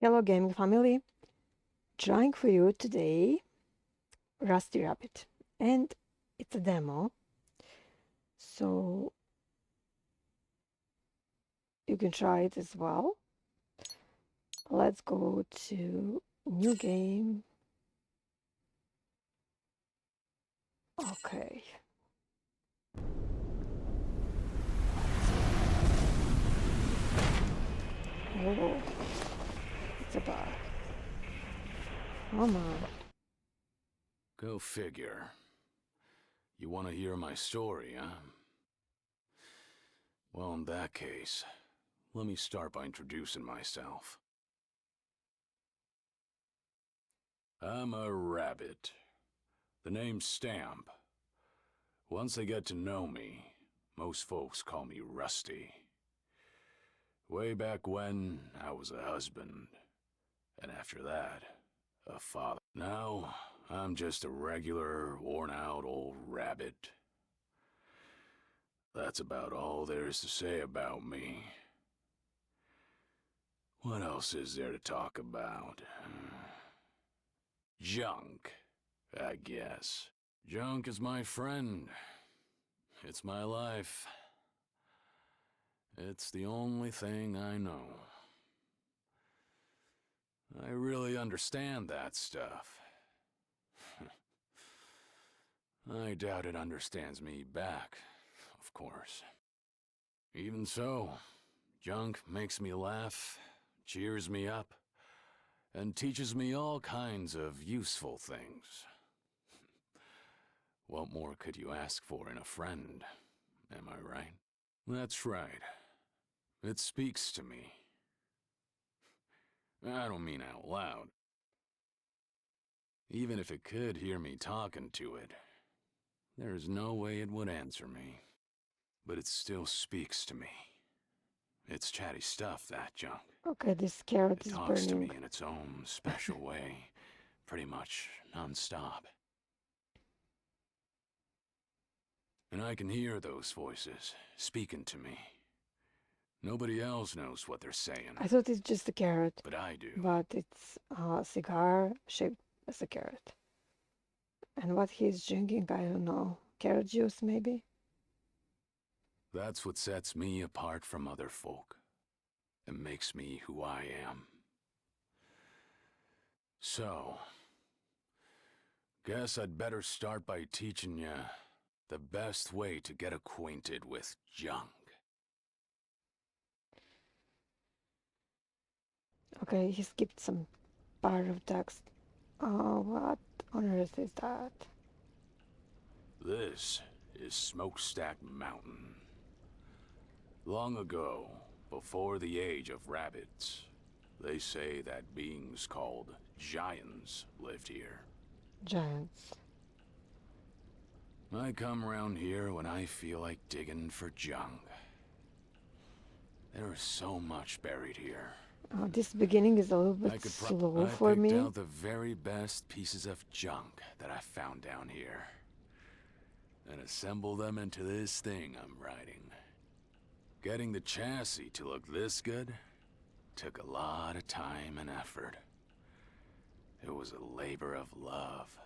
Hello, gaming family. Trying for you today Rusty Rabbit, and it's a demo, so you can try it as well. Let's go to new game. Okay. Oh, it's a bug. Come on. Go figure. You want to hear my story, huh? Well, in that case, let me start by introducing myself. I'm a rabbit. The name's Stamp. Once they get to know me, most folks call me Rusty. Way back when, I was a husband. And after that, a father. Now, I'm just a regular, worn-out old rabbit. That's about all there is to say about me. What else is there to talk about? Junk, I guess. Junk is my friend. It's my life. It's the only thing I know. I really understand that stuff. I doubt it understands me back, of course. Even so, junk makes me laugh, cheers me up, and teaches me all kinds of useful things. What more could you ask for in a friend, am I right? That's right. It speaks to me. I don't mean out loud. Even if it could hear me talking to it, there's no way it would answer me. But it still speaks to me. It's chatty stuff, that junk. Okay, this carrot It is talks to burning. me in its own special way, pretty much non-stop. And I can hear those voices speaking to me. Nobody else knows what they're saying. I thought it's just a carrot, But I do. but it's a cigar shaped as a carrot. And what he's drinking, I don't know. Carrot juice, maybe? That's what sets me apart from other folk. And makes me who I am. So, guess I'd better start by teaching you the best way to get acquainted with junk. Okay, he skipped some part of text. Oh, what on earth is that? This is Smokestack Mountain. Long ago, before the age of rabbits, they say that beings called giants lived here. Giants. I come around here when I feel like digging for junk. There is so much buried here. This beginning is a little bit slow for I picked me. out the very best pieces of junk that I found down here, and assembled them into this thing I'm riding. Getting the chassis to look this good took a lot of time and effort. It was a labor of love.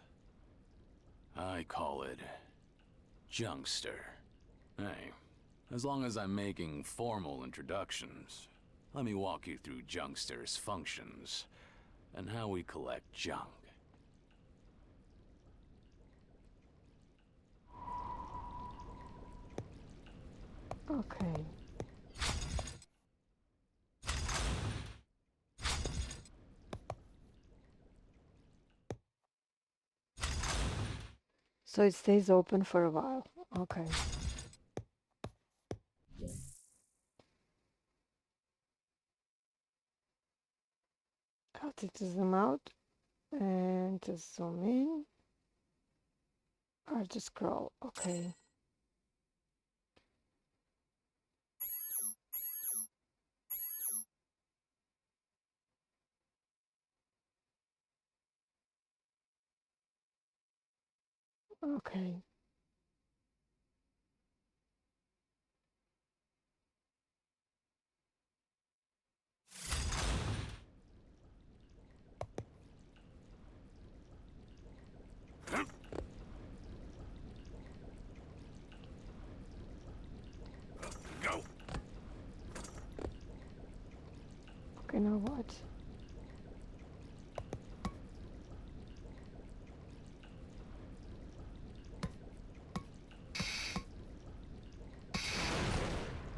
I call it Junkster. Hey, as long as I'm making formal introductions, let me walk you through Junkster's functions and how we collect junk. Okay. So it stays open for a while. Okay. Got it to zoom out and to zoom in. Or to scroll. Okay. Okay. Okay, now what?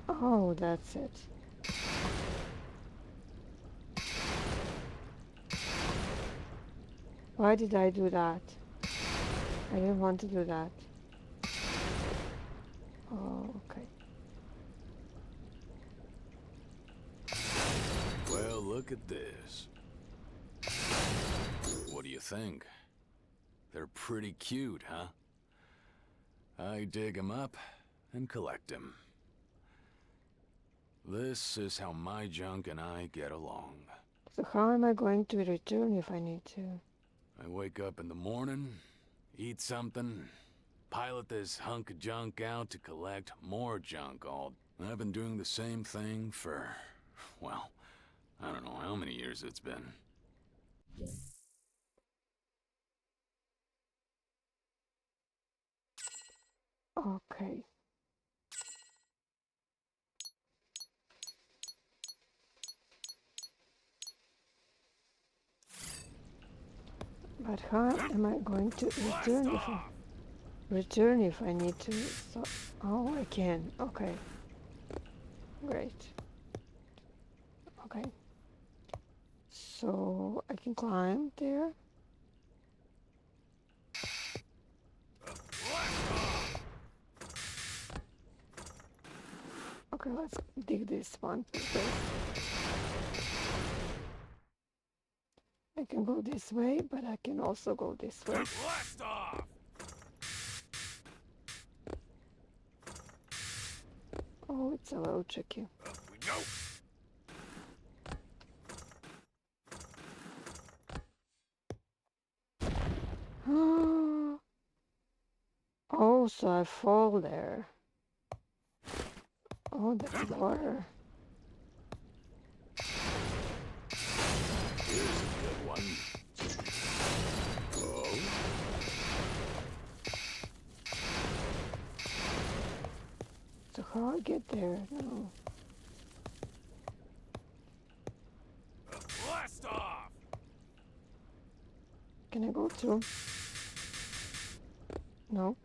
Oh, that's it. Why did I do that? I didn't want to do that. Oh, okay. Well, look at this. What do you think? They're pretty cute, huh? I dig 'em up and collect 'em. This is how my junk and I get along. So how am I going to return if I need to? I wake up in the morning, eat something, pilot this hunk of junk out to collect more junk all... I've been doing the same thing for, well, I don't know how many years it's been. Okay. But how am I going to return if I need to? So, oh, I can. Okay. Great. Okay. So I can climb there. Okay, let's dig this one first. I can go this way, but I can also go this way. Blast off! Oh, it's a little tricky. Up we go! Oh, so I fall there. Oh, that's water. Here's a good one. Oh? So how I get there? No. Blast off! Can I go through? Nope.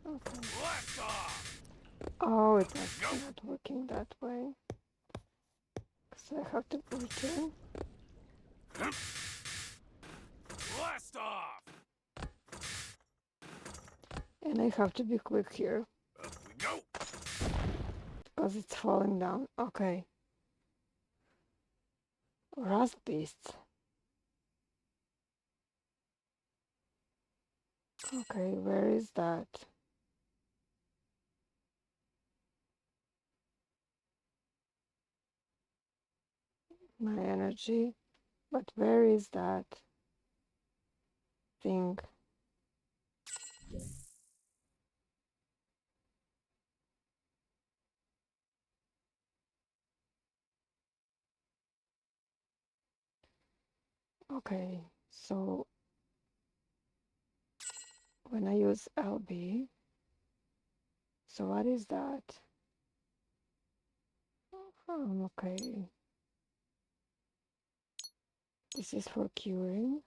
Okay. Blast off! Oh, it's not working that way. So I have to return. Blast off! And I have to be quick here Up we go! because it's falling down. Okay. Rust beasts. Okay, where is that? My energy. But where is that thing? Okay, so when I use LB, so what is that? Okay. This is for curing.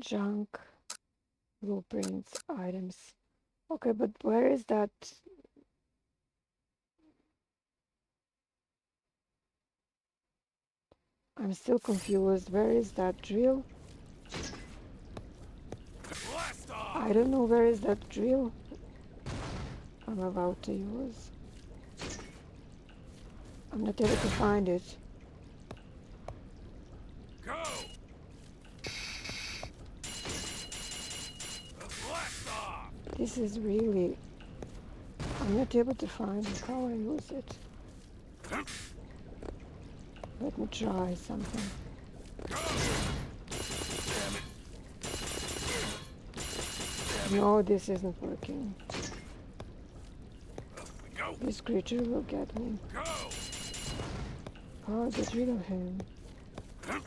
Junk, blueprints, items. Okay, but where is that? I'm still confused. Where is that drill? Blast off! I don't know where is that drill I'm about to use. I'm not able to find it. Go! Blast off! This is really... I'm not able to find how I use it. Let me try something. Damn it. No, this isn't working. Up we go! This creature will get me. Go! Oh, get rid of him. How's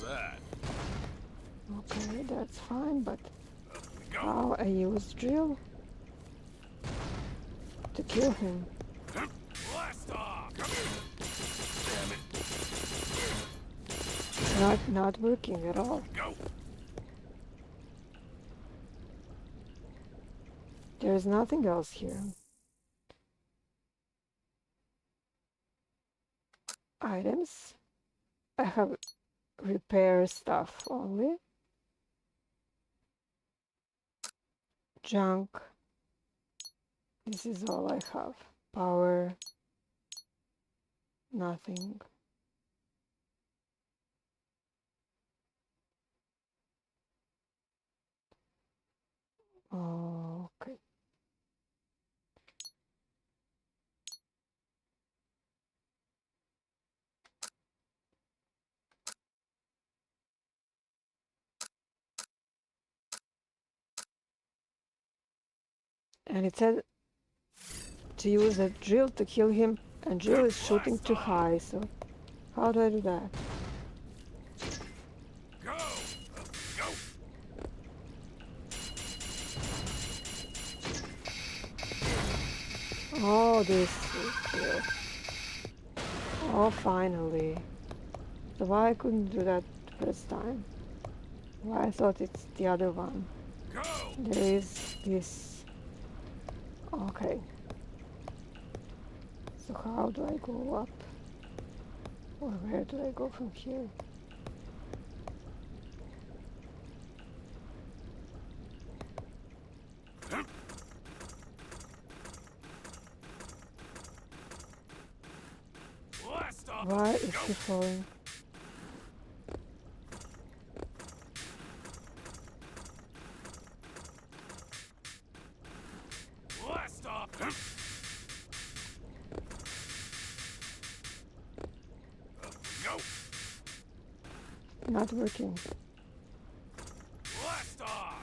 that? Okay, that's fine, but Up we How I use drill to kill him. Blast off! Damn it. Not working at all. Go! There's nothing else here. Items. I have repair stuff only. Junk. This is all I have. Power. Nothing. Okay. And it said to use a drill to kill him, and drill is shooting too high, so how do I do that? Go! Go! Oh, this is here. Oh, finally. So why I couldn't do that first time? Why I thought it's the other one. Go! There is this. Okay. So how do I go up? Or where do I go from here? Blast off! Why is he falling? Blast off! Go! Not working. Blast off!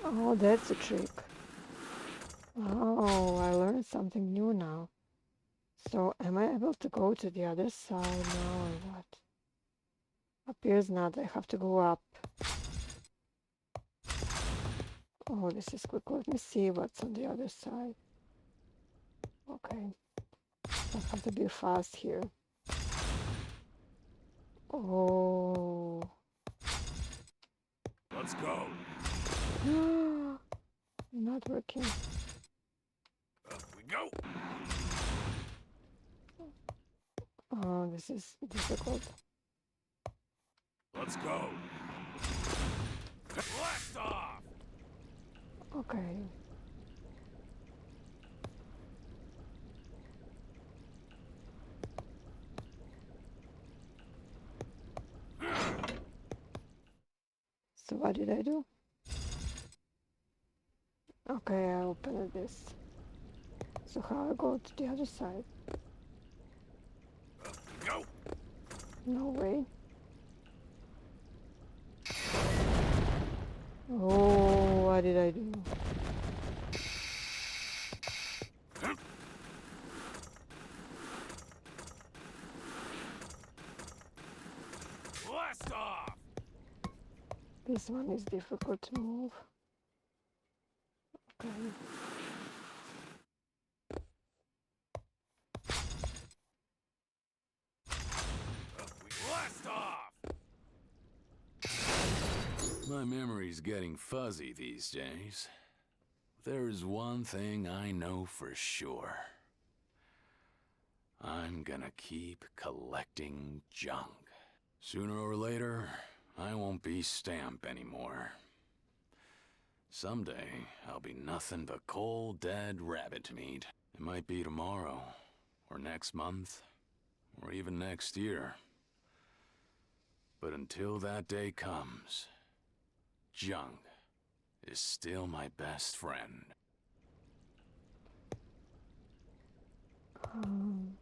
Oh, that's a trick. Oh, I learned something new now. So, am I able to go to the other side now or what? Appears not. I have to go up. Oh, this is quick. Let me see what's on the other side. Okay. I have to be fast here. Oh. Let's go! Not working. Up we go! Oh, this is difficult. Let's go! Blast off! Okay. So what did I do? Okay, I opened this. So how I go to the other side? Up we go! No way. Oh, what did I do? Blast off! This one is difficult to move. Okay. Blast off! My memory's getting fuzzy these days. There's one thing I know for sure. I'm gonna keep collecting junk. Sooner or later, I won't be Stamp anymore. Someday, I'll be nothing but cold, dead rabbit meat. It might be tomorrow, or next month, or even next year. But until that day comes, junk is still my best friend. Um,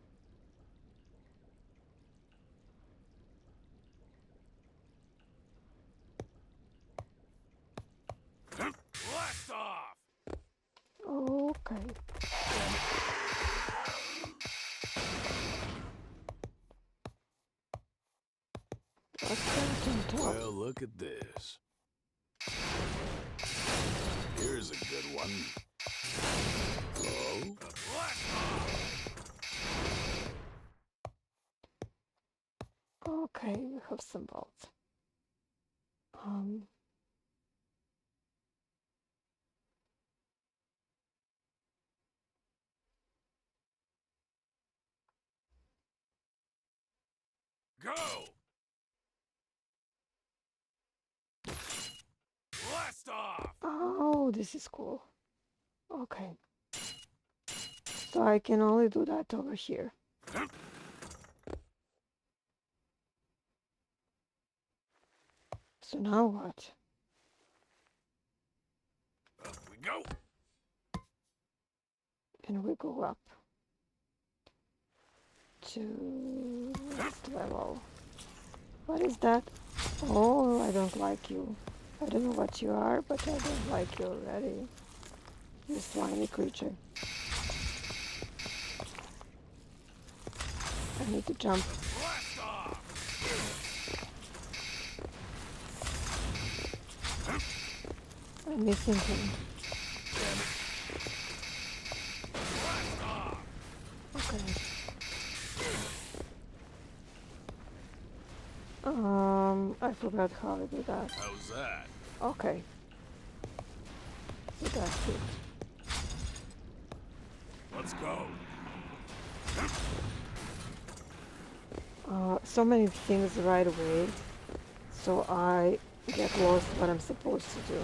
Blast off! okay. What's that on top? Well, look at this. Here's a good one. Hello? Okay, we have some bolts. Go! Blast off! Oh, this is cool. Okay. So I can only do that over here. So now what? Up we go! And we go up to next level. What is that? Oh, I don't like you. I don't know what you are, but I don't like you already. You slimy creature. I need to jump. Blast off! I'm missing him. Damn it. Blast off! Okay. I forgot how to do that. How's that? Okay. So that's it. Let's go. So many things right away, so I get lost what I'm supposed to do.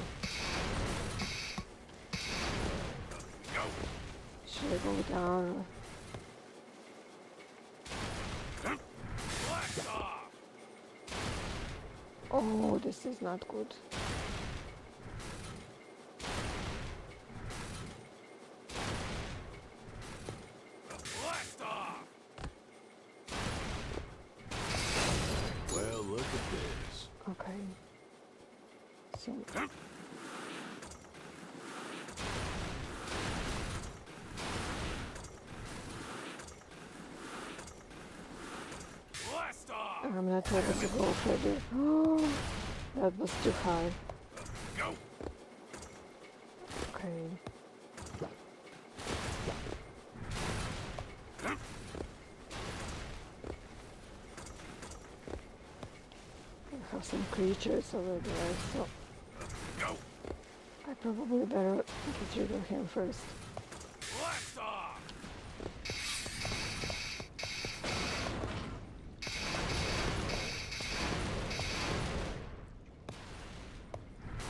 Go. Should I go down? Blast off! Oh, this is not good. Blast off! Well, look at this. Okay. So Blast off! I'm not able to go further. Oh, that was too high. Go. Okay. I have some creatures over there, so Go. I probably better get rid of him first. Blast off!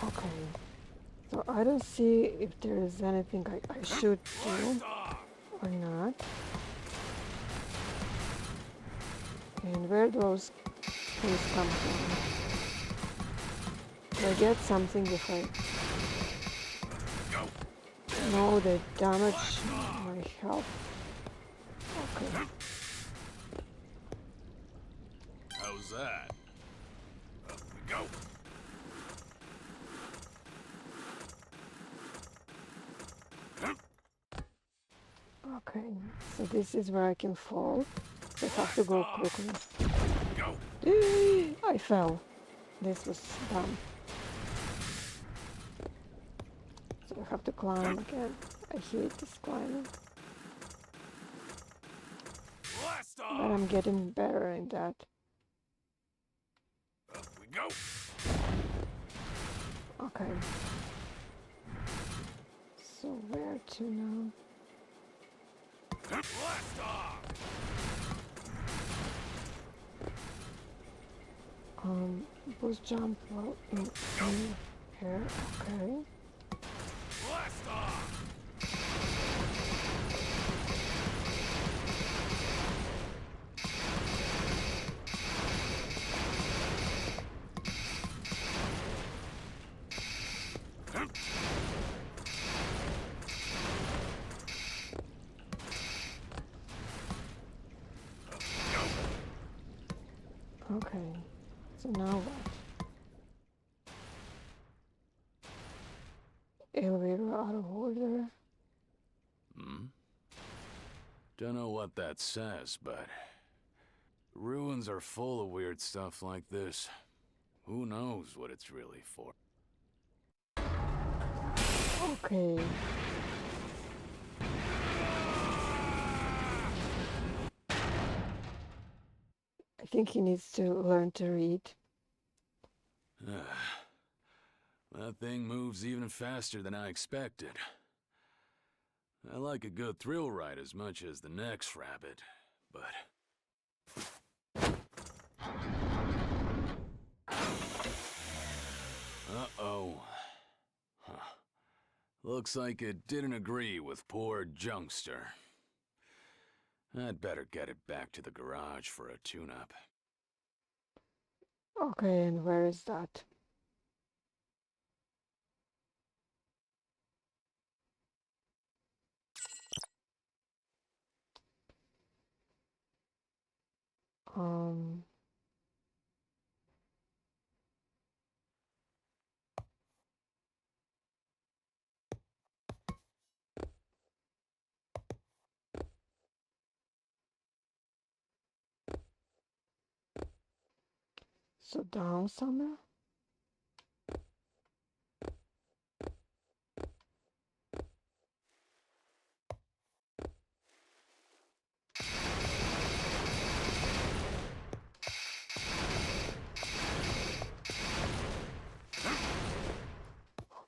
Okay. So I don't see if there is anything I should do Blast off! or not. And where those things come from? Do I get something if I Go. know they damage my health? Okay. How's that? Up we go. Okay. So this is where I can fall. So I have to go quickly. Go. I fell. This was dumb. So I have to climb again. I hate this climbing. Blast But off! I'm getting better in that. Up we go. Okay. So where to now? Blast off! Boost jump well in here. Okay. Blast off! Okay. So now what? Elevator out of order. Hmm? Don't know what that says, but The ruins are full of weird stuff like this. Who knows what it's really for? Okay. I think he needs to learn to read. That thing moves even faster than I expected. I like a good thrill ride as much as the next rabbit, but... Uh-oh. Huh. Looks like it didn't agree with poor Junkster. I'd better get it back to the garage for a tune-up. Okay, and where is that? Um... So down somewhere?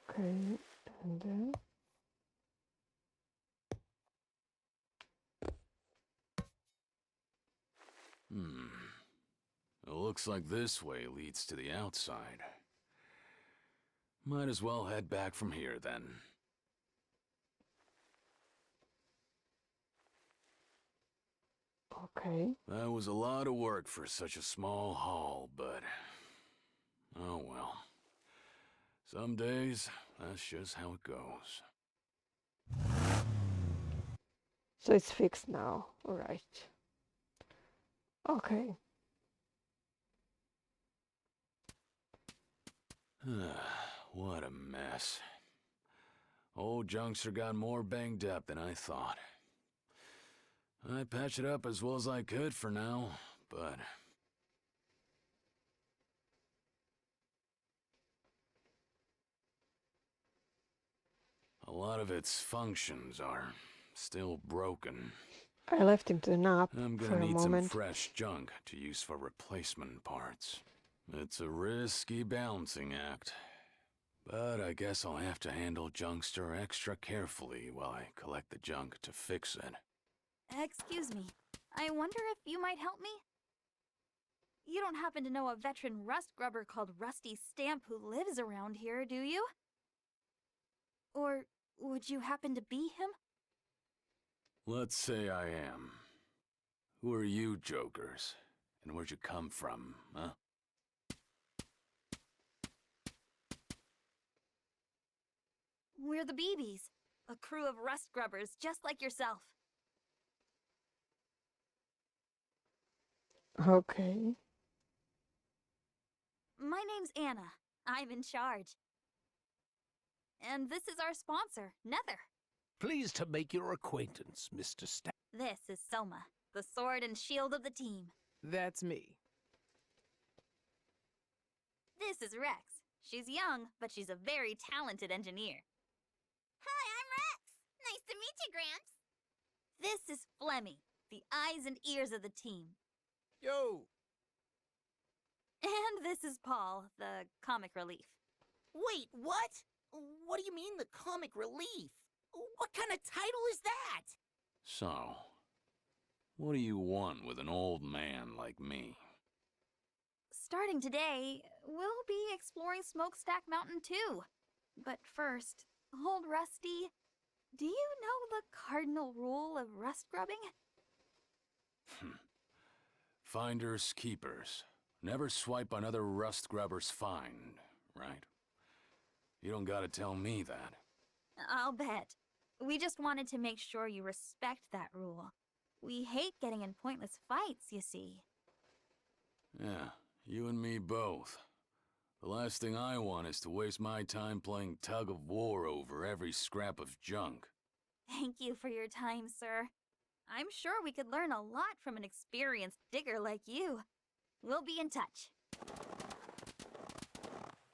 Okay, and then... It looks like this way leads to the outside. Might as well head back from here, then. Okay. That was a lot of work for such a small haul, but... oh well. Some days, that's just how it goes. So it's fixed now, alright. Okay. What a mess. Old Junkster got more banged up than I thought. I patched it up as well as I could for now, but... a lot of its functions are still broken. I left him to nap I'm for gonna a need some moment. fresh junk to use for replacement parts. It's a risky balancing act. But I guess I'll have to handle Junkster extra carefully while I collect the junk to fix it. Excuse me. I wonder if you might help me? You don't happen to know a veteran rust grubber called Rusty Stamp who lives around here, do you? Or would you happen to be him? Let's say I am. Who are you, jokers? And where'd you come from, huh? We're the BBs, a crew of rust grubbers just like yourself. Okay. My name's Anna. I'm in charge. And this is our sponsor, Nether. Pleased to make your acquaintance, Mr. Stamp. This is Soma, the sword and shield of the team. That's me. This is Rex. She's young, but she's a very talented engineer. Hi, I'm Rex. Nice to meet you, Gramps. This is Flemmy, the eyes and ears of the team. Yo! And this is Paul, the comic relief. Wait, what? What do you mean, the comic relief? What kind of title is that? So, what do you want with an old man like me? Starting today, we'll be exploring Smokestack Mountain too. But first, old Rusty, do you know the cardinal rule of rust grubbing? Finders keepers. Never swipe another rust grubber's find, right? You don't gotta tell me that. I'll bet. We just wanted to make sure you respect that rule. We hate getting in pointless fights, you see. Yeah, you and me both. The last thing I want is to waste my time playing tug of war over every scrap of junk. Thank you for your time, sir. I'm sure we could learn a lot from an experienced digger like you. We'll be in touch.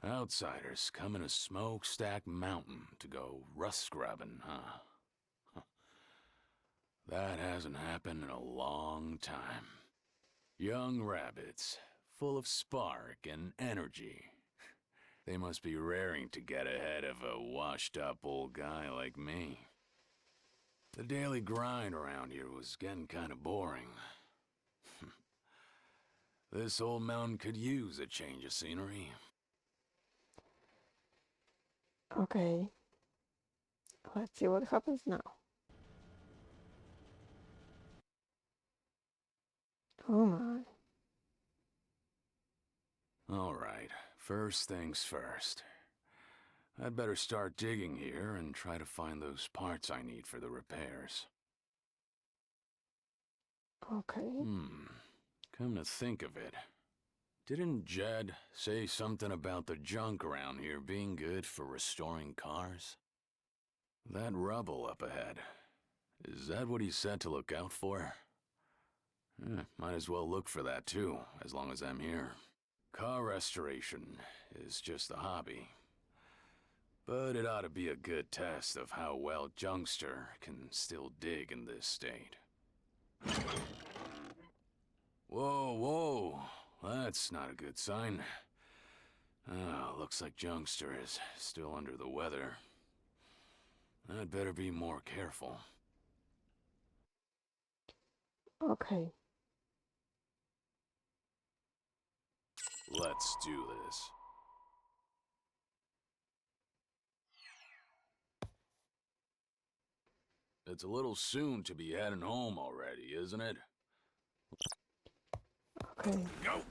Outsiders coming to Smokestack Mountain to go rust grubbing, huh? That hasn't happened in a long time. Young rabbits, full of spark and energy. They must be raring to get ahead of a washed-up old guy like me. The daily grind around here was getting kind of boring. This old mountain could use a change of scenery. Okay. Let's see what happens now. Oh my. All right, first things first. I'd better start digging here and try to find those parts I need for the repairs. Okay. Come to think of it, didn't Jed say something about the junk around here being good for restoring cars? That rubble up ahead, is that what he said to look out for? Might as well look for that too, as long as I'm here. Car restoration is just a hobby. But it ought to be a good test of how well Junkster can still dig in this state. Whoa, whoa. That's not a good sign. Looks like Junkster is still under the weather. I'd better be more careful. Okay. Let's do this. It's a little soon to be heading home already, isn't it? Okay. Go!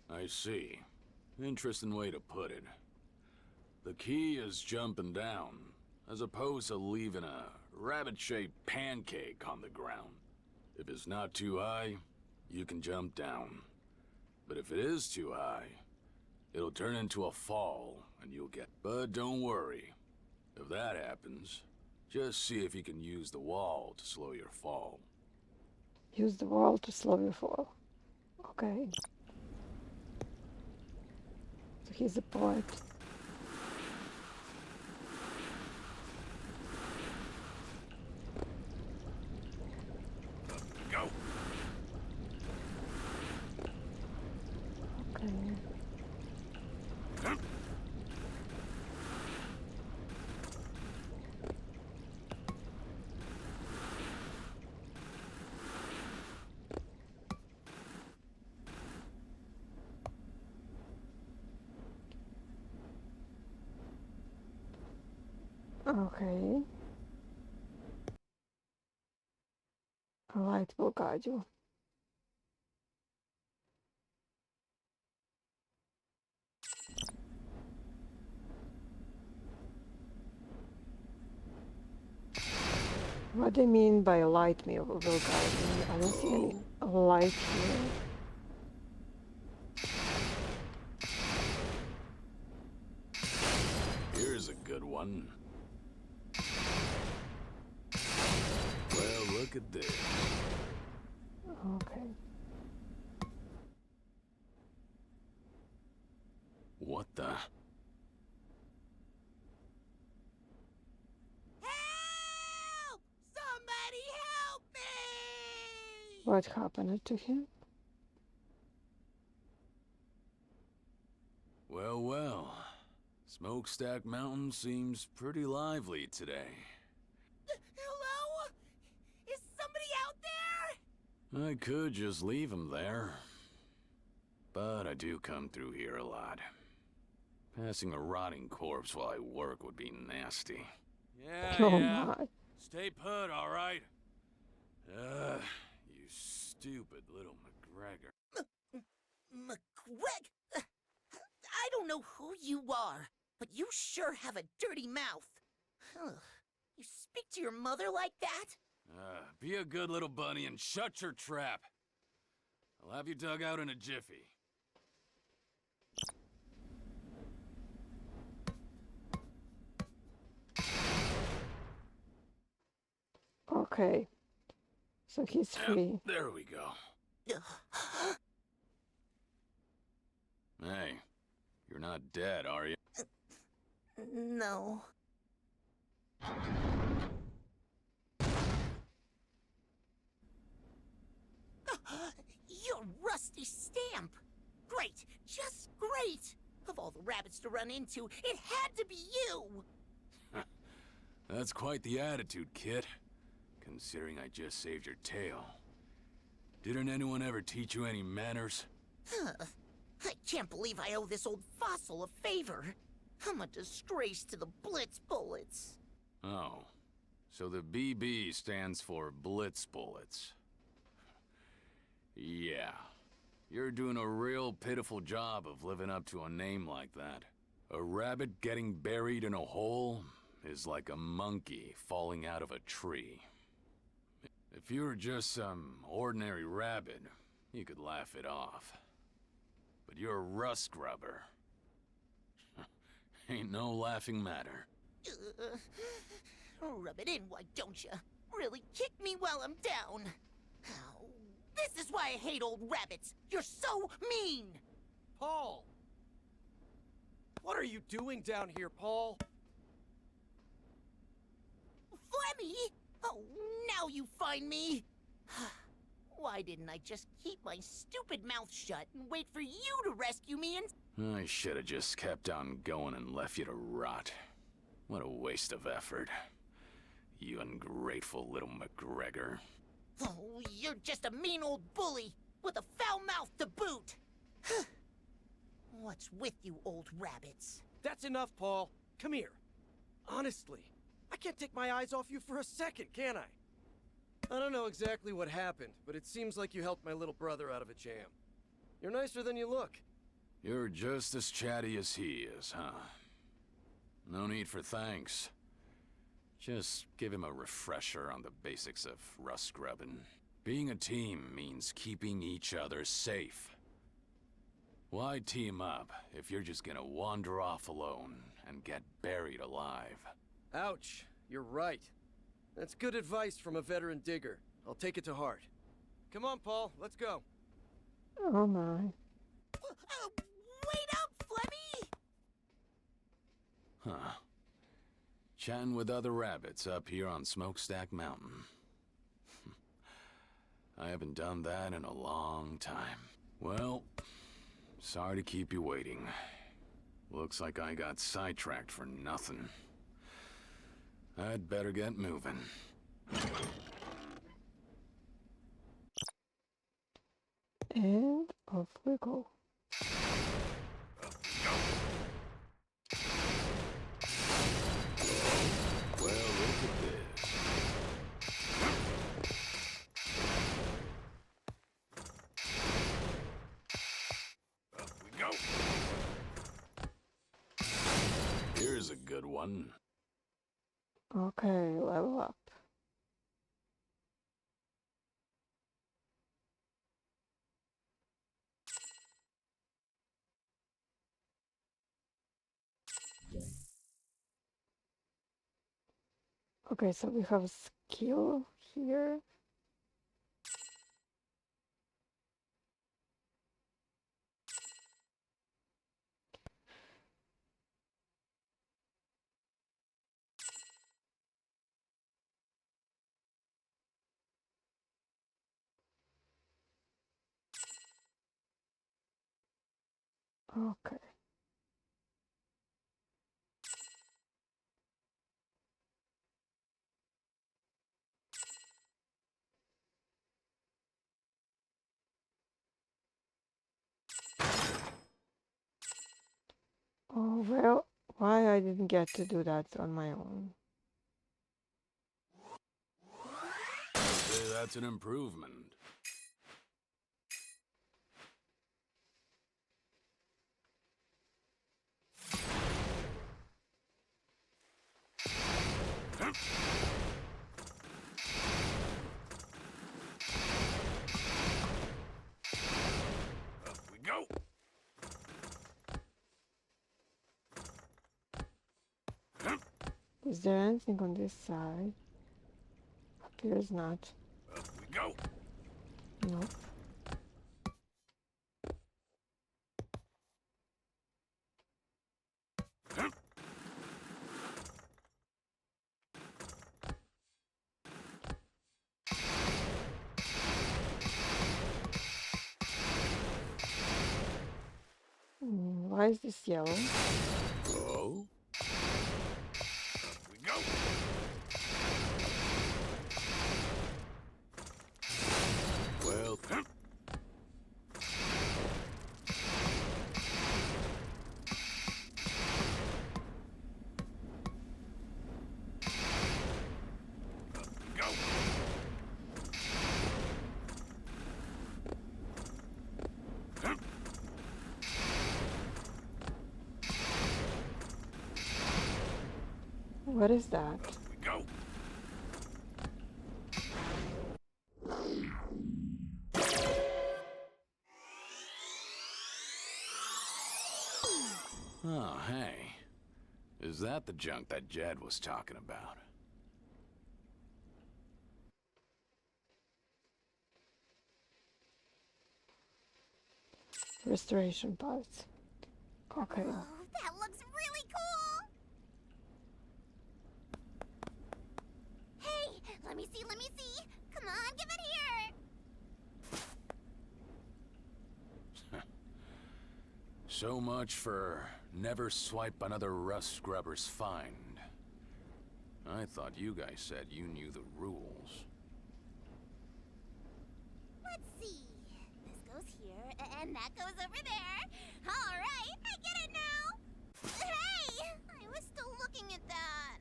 I see. Interesting way to put it. The key is jumping down, as opposed to leaving a rabbit-shaped pancake on the ground. If it's not too high, you can jump down. But if it is too high, it'll turn into a fall, and you'll get... But don't worry. If that happens, just see if you can use the wall to slow your fall. Use the wall to slow your fall. Okay. So he's a poet. Go! Okay. Okay. A light will guide you. What do you mean by a light will guide me? I don't see any light here. Here's a good one. Well, look at this. Okay. What the? Help! Somebody help me! What happened to him? Well, well. Smokestack Mountain seems pretty lively today. Hello? Is somebody out there? I could just leave him there. But I do come through here a lot. Passing a rotting corpse while I work would be nasty. Oh my. Stay put, all right? You stupid little McGregor. McGreg? I don't know who you are, but you sure have a dirty mouth. Ugh. You speak to your mother like that? Be a good little bunny and shut your trap. I'll have you dug out in a jiffy. Okay. So he's free. There we go. Hey, you're not dead, are you? No. You're Rusty Stamp! Great! Just great! Of all the rabbits to run into, it had to be you! That's quite the attitude, kid. Considering I just saved your tail. Didn't anyone ever teach you any manners? I can't believe I owe this old fossil a favor. I'm a disgrace to the Blitz Bullets. Oh. So the BB stands for Blitz Bullets. Yeah. You're doing a real pitiful job of living up to a name like that. A rabbit getting buried in a hole is like a monkey falling out of a tree. If you were just some ordinary rabbit, you could laugh it off. But you're a rust grubber. Ain't no laughing matter. Rub it in, why don't you? Really kick me while I'm down. Oh, this is why I hate old rabbits. You're so mean. Paul! What are you doing down here, Paul? Flemmy! Oh, now you find me. Why didn't I just keep my stupid mouth shut and wait for you to rescue me and... I should have just kept on going and left you to rot. What a waste of effort. You ungrateful little McGregor. Oh, you're just a mean old bully with a foul mouth to boot. What's with you old rabbits? That's enough, Paul. Come here. Honestly, I can't take my eyes off you for a second, can I? I don't know exactly what happened, but it seems like you helped my little brother out of a jam. You're nicer than you look. You're just as chatty as he is, huh? No need for thanks. Just give him a refresher on the basics of rust grubbing. Being a team means keeping each other safe. Why team up if you're just gonna wander off alone and get buried alive? Ouch, you're right. That's good advice from a veteran digger. I'll take it to heart. Come on, Paul, let's go. Oh my. Wait up, Flemmy! Huh. Chatting with other rabbits up here on Smokestack Mountain. I haven't done that in a long time. Well, sorry to keep you waiting. Looks like I got sidetracked for nothing. I'd better get moving. And off we go. Well, look at this. Up we go. Here's a good one. Okay, level up. Okay, so we have a skill here. Okay. Oh, well, why I didn't get to do that on my own. I'd say that's an improvement. Is there anything on this side? Appears not. Up we go. No. Why is this yellow? Oh. Up we go. Well, up we go. What is that? Up we go. Oh, hey. Is that the junk that Jed was talking about? Restoration parts. Okay. Oh, that looks really cool! Hey, let me see, let me see! Come on, give it here! So much for never swipe another rust scrubber's find. I thought you guys said you knew the rules. Let's see. This goes here, and that goes over there. All right, I get it now! Hey! I was still looking at that.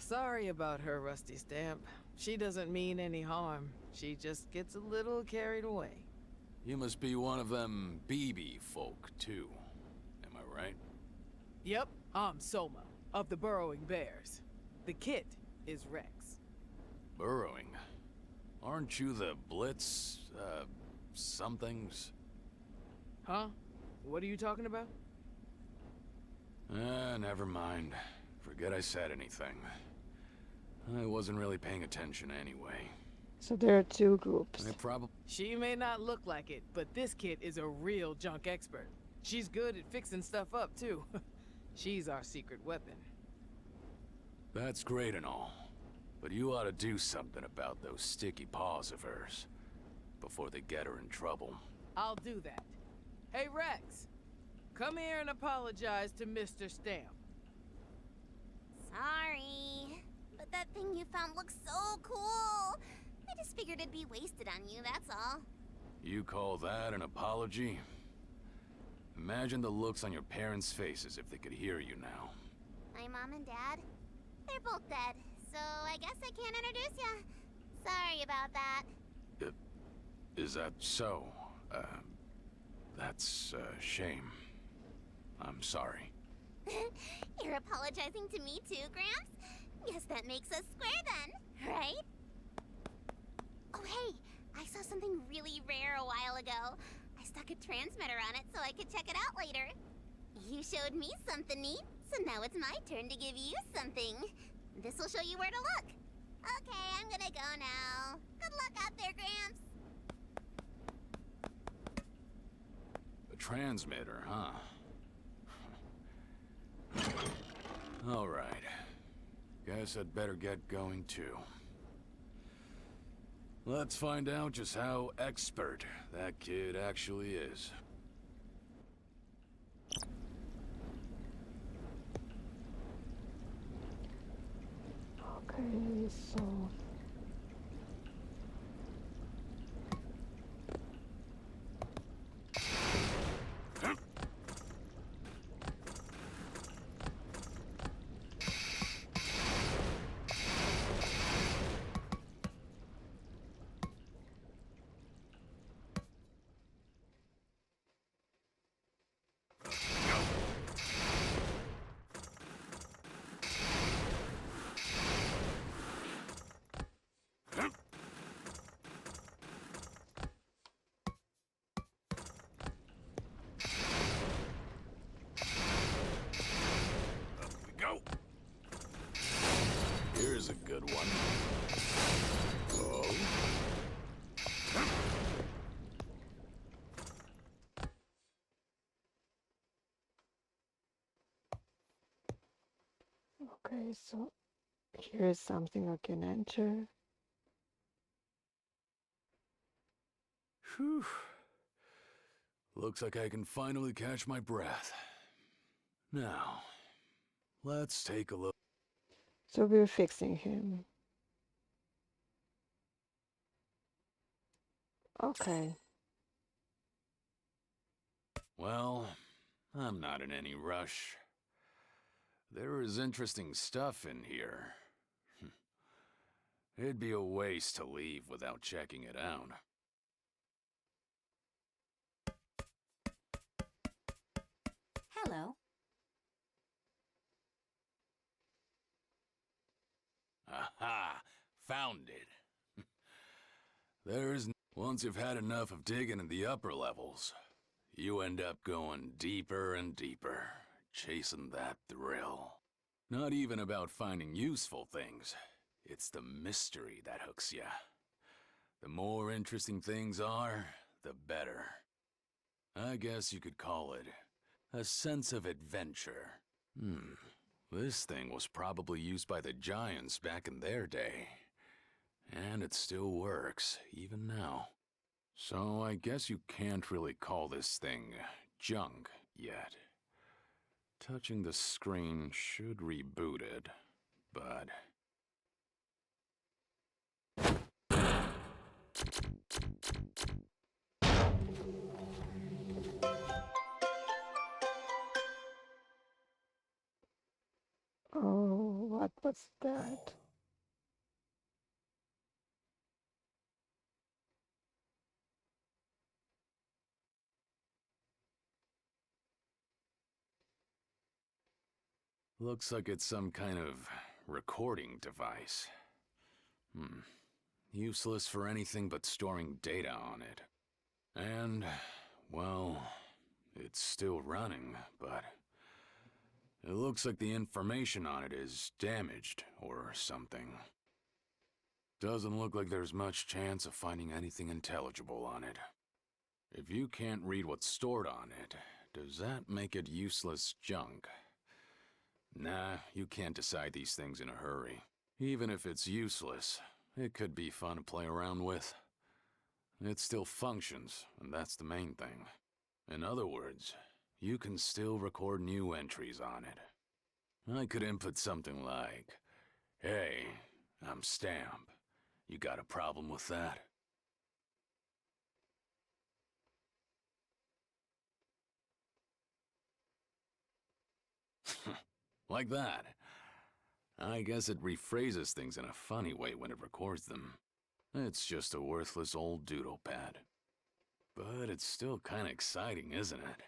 Sorry about her, Rusty Stamp. She doesn't mean any harm. She just gets a little carried away. You must be one of them BB folk, too. Am I right? Yep, I'm Soma, of the Burrowing Bears. The kit is Rex. Burrowing? Aren't you the Blitz, somethings? Huh? What are you talking about? Never mind. Forget I said anything. I wasn't really paying attention anyway. So there are two groups. I probably... She may not look like it, but this kit is a real junk expert. She's good at fixing stuff up, too. She's our secret weapon. That's great and all. But you ought to do something about those sticky paws of hers. Before they get her in trouble. I'll do that. Hey, Rex. Come here and apologize to Mr. Stamp. Sorry. But that thing you found looks so cool. I just figured it'd be wasted on you, that's all. You call that an apology? Imagine the looks on your parents' faces if they could hear you now. My mom and dad, they're both dead, so I guess I can't introduce ya. Sorry about that. Is that so? That's a shame. I'm sorry. You're apologizing to me too, Gramps? Guess that makes us square then, right? Oh hey, I saw something really rare a while ago. I stuck a transmitter on it so I could check it out later. You showed me something neat, so now it's my turn to give you something. This will show you where to look. Okay, I'm gonna go now. Good luck out there, Gramps. A transmitter, huh? All right. Guess I'd better get going too. Let's find out just how expert that kid actually is. Okay, so Okay, so here is something I can enter. Whew. Looks like I can finally catch my breath. Now, let's take a look. So we're fixing him. Okay. Well, I'm not in any rush. There is interesting stuff in here. It'd be a waste to leave without checking it out. Hello. Aha! Found it. Once you've had enough of digging in the upper levels, you end up going deeper and deeper, chasing that thrill. Not even about finding useful things. It's the mystery that hooks ya. The more interesting things are, the better. I guess you could call it a sense of adventure. This thing was probably used by the Giants back in their day. And it still works, even now. So I guess you can't really call this thing junk yet. Touching the screen should reboot it, but... Oh, what was that? Looks like it's some kind of recording device. Useless for anything but storing data on it. And, well, it's still running, but it looks like the information on it is damaged or something. Doesn't look like there's much chance of finding anything intelligible on it. If you can't read what's stored on it, does that make it useless junk? Nah, you can't decide these things in a hurry. Even if it's useless, it could be fun to play around with. It still functions, and that's the main thing. In other words, you can still record new entries on it. I could input something like, "Hey, I'm Stamp. You got a problem with that?" Like that. I guess it rephrases things in a funny way when it records them. It's just a worthless old doodle pad. But it's still kinda exciting, isn't it?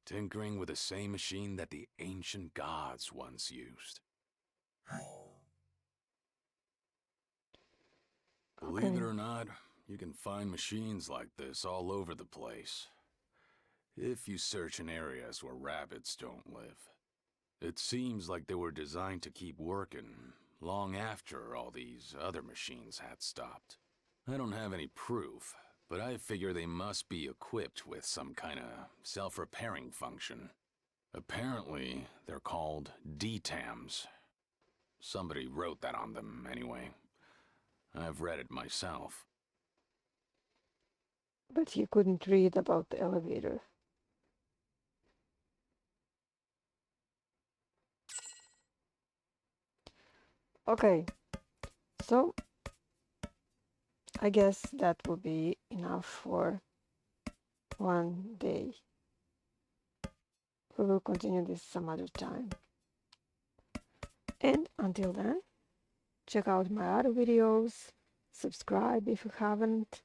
Tinkering with the same machine that the ancient gods once used. Believe it Okay. or not, you can find machines like this all over the place. If you search in areas where rabbits don't live. It seems like they were designed to keep working long after all these other machines had stopped. I don't have any proof, but I figure they must be equipped with some kind of self-repairing function. Apparently, they're called DTAMs. Somebody wrote that on them, anyway. I've read it myself. But he couldn't read about the elevator. Okay, so I guess that will be enough for one day. We will continue this some other time. And until then, check out my other videos, subscribe if you haven't,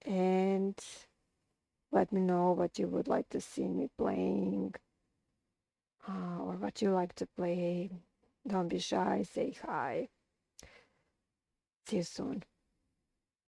and let me know what you would like to see me playing, or what you like to play. Don't be shy, say hi. See you soon.